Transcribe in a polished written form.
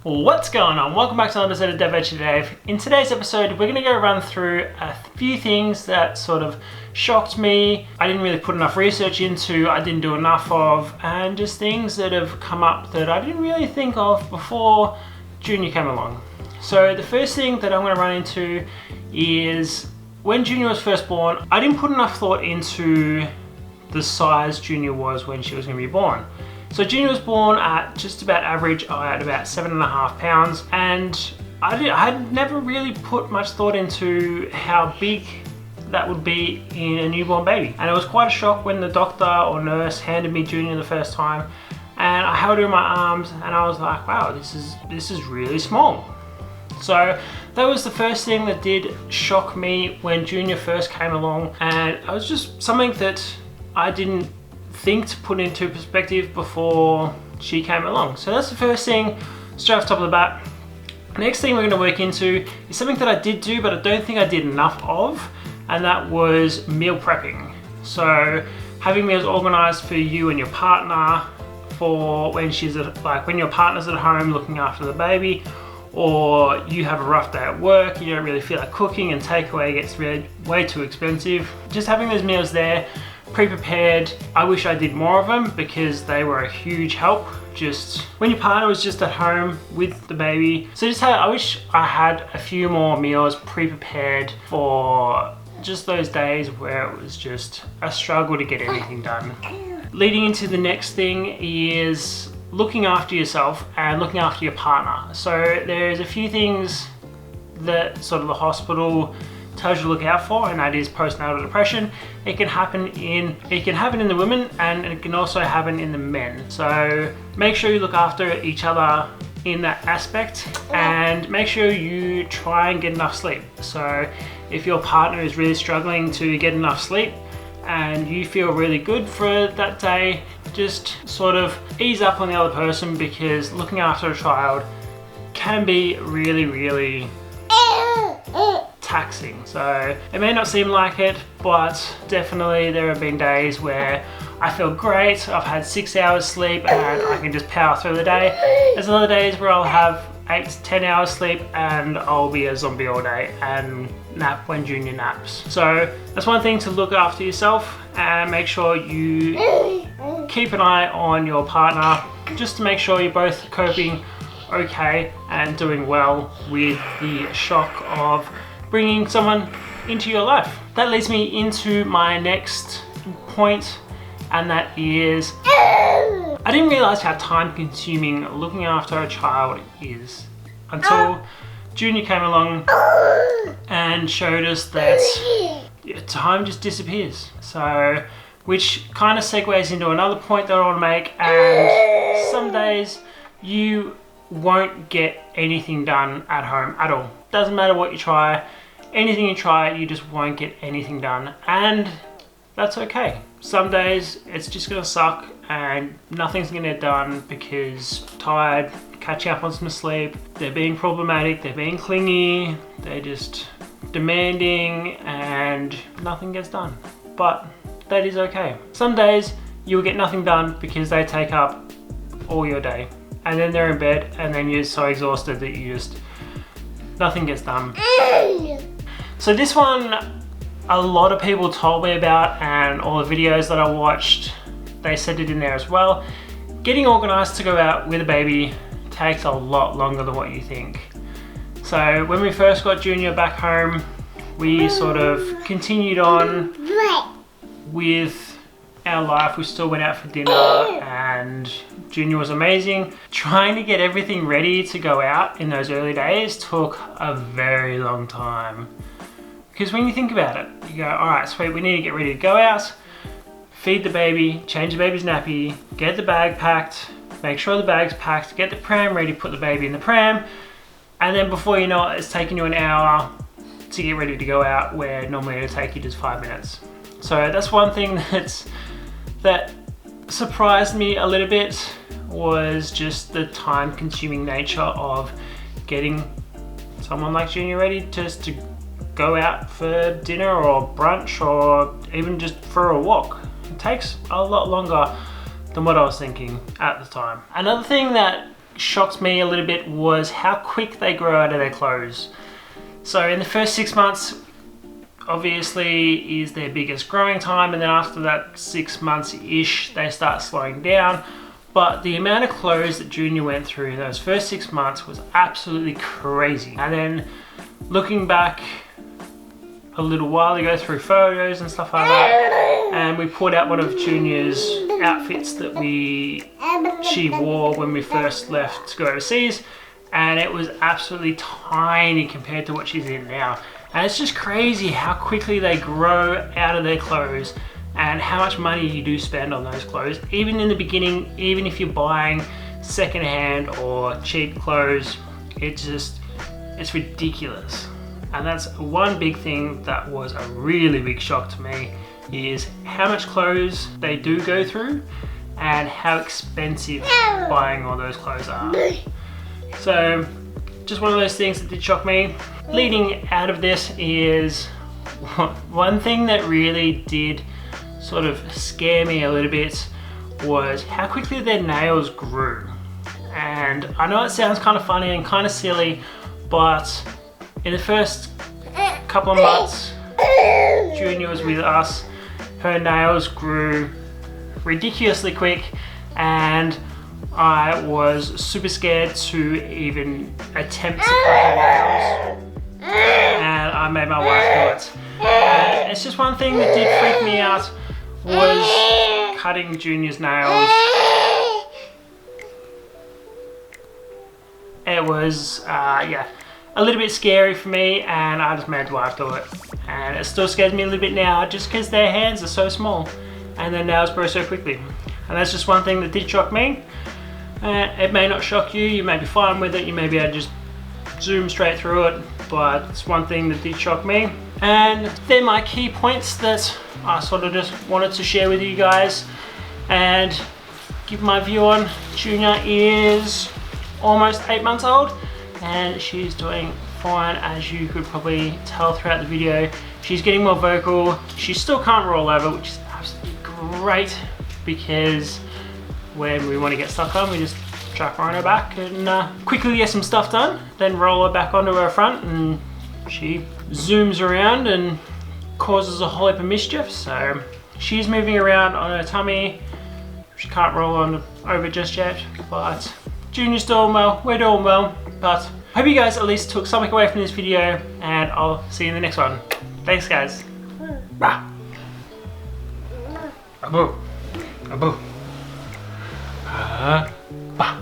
What's going on? Welcome back to another episode of Dev Veg Dave. In today's episode, we're going to go run through a few things that sort of shocked me, I didn't really put enough research into, I didn't do enough of, and just things that have come up that I didn't really think of before Junior came along. So the first thing that I'm going to run into is when Junior was first born, I didn't put enough thought into the size Junior was when she was going to be born. So Junior was born at just about average at about 7.5 pounds, and I had never really put much thought into how big that would be in a newborn baby. And it was quite a shock when the doctor or nurse handed me Junior the first time, and I held her in my arms and I was like, wow, this is really small. So that was the first thing that did shock me when Junior first came along, and it was just something that I didn't think to put into perspective before she came along. So that's the first thing straight off the top of the bat. Next thing we're going to work into is something that I did do but I don't think I did enough of, and that was meal prepping. So having meals organized for you and your partner for when when your partner's at home looking after the baby, or you have a rough day at work, you don't really feel like cooking and takeaway gets really way too expensive. Just having those meals there pre-prepared. I wish I did more of them because they were a huge help just when your partner was just at home with the baby. So I wish I had a few more meals pre-prepared for just those days where it was just a struggle to get anything done. Leading into the next thing is looking after yourself and looking after your partner. So there's a few things that sort of the hospital tells you to look out for, and that is postnatal depression. It can happen in the women, and it can also happen in the men. So make sure you look after each other in that aspect, and make sure you try and get enough sleep. So if your partner is really struggling to get enough sleep and you feel really good for that day, just sort of ease up on the other person, because looking after a child can be really taxing. So it may not seem like it, but definitely there have been days where I feel great, I've had 6 hours sleep and I can just power through the day. There's other days where I'll have 8 to 10 hours sleep and I'll be a zombie all day and nap when Junior naps. So that's one thing, to look after yourself and make sure you keep an eye on your partner, just to make sure you're both coping okay and doing well with the shock of bringing someone into your life. That leads me into my next point, and that is I didn't realize how time consuming looking after a child is until Junior came along and showed us that time just disappears. So, which kind of segues into another point that I want to make, and some days you won't get anything done at home at all. Doesn't matter what you try, anything you try, you just won't get anything done, and that's okay. Some days it's just gonna suck and nothing's gonna get done because tired, catching up on some sleep, they're being problematic, they're being clingy, they're just demanding, and nothing gets done. But that is okay. Some days you'll get nothing done because they take up all your day, and then they're in bed and then you're so exhausted that nothing gets done. So this one, a lot of people told me about, and all the videos that I watched, they said it in there as well. Getting organized to go out with a baby takes a lot longer than what you think. So when we first got Junior back home, we sort of continued on with our life. We still went out for dinner and Junior was amazing. Trying to get everything ready to go out in those early days took a very long time. Because when you think about it, you go, all right, sweet, we need to get ready to go out, feed the baby, change the baby's nappy, get the bag packed, make sure the bag's packed, get the pram ready, put the baby in the pram, and then before you know it, it's taking you an hour to get ready to go out, where normally it'll take you just 5 minutes. So that's one thing that surprised me a little bit, was just the time-consuming nature of getting someone like Junior ready just to go out for dinner or brunch or even just for a walk. It takes a lot longer than what I was thinking at the time. Another thing that shocked me a little bit was how quick they grow out of their clothes. So in the first 6 months, obviously is their biggest growing time, and then after that 6 months-ish, they start slowing down. But the amount of clothes that Junior went through those first 6 months was absolutely crazy. And then looking back a little while ago through photos and stuff like that, and we pulled out one of Junior's outfits that she wore when we first left to go overseas, and it was absolutely tiny compared to what she's in now. And it's just crazy how quickly they grow out of their clothes and how much money you do spend on those clothes. Even in the beginning, even if you're buying secondhand or cheap clothes, it's ridiculous. And that's one big thing that was a really big shock to me, is how much clothes they do go through and how expensive buying all those clothes are. So just one of those things that did shock me. Leading out of this is one thing that really did sort of scare me a little bit was how quickly their nails grew. And I know it sounds kind of funny and kind of silly, but in the first couple of months Junior was with us, her nails grew ridiculously quick, and I was super scared to even attempt to cut her nails, and I made my wife do it. And it's just one thing that did freak me out was cutting Junior's nails. It was, yeah, a little bit scary for me, and I just made the wife do it. And it still scares me a little bit now, just because their hands are so small and their nails grow so quickly. And that's just one thing that did shock me. It may not shock you, you may be fine with it, you may be able to just zoom straight through it, but it's one thing that did shock me. And they're my key points that I sort of just wanted to share with you guys and give my view on. Junior is almost 8 months old, and she's doing fine, as you could probably tell throughout the video. She's getting more vocal. She still can't roll over, which is absolutely great, because when we want to get stuff done, we just chuck her on her back and quickly get some stuff done, then roll her back onto her front, and she zooms around and causes a whole heap of mischief. So she's moving around on her tummy. She can't roll on over just yet, but Junior's doing well, we're doing well. But hope you guys at least took something away from this video, and I'll see you in the next one. Thanks guys. Bah. Abu. Abu. Bah.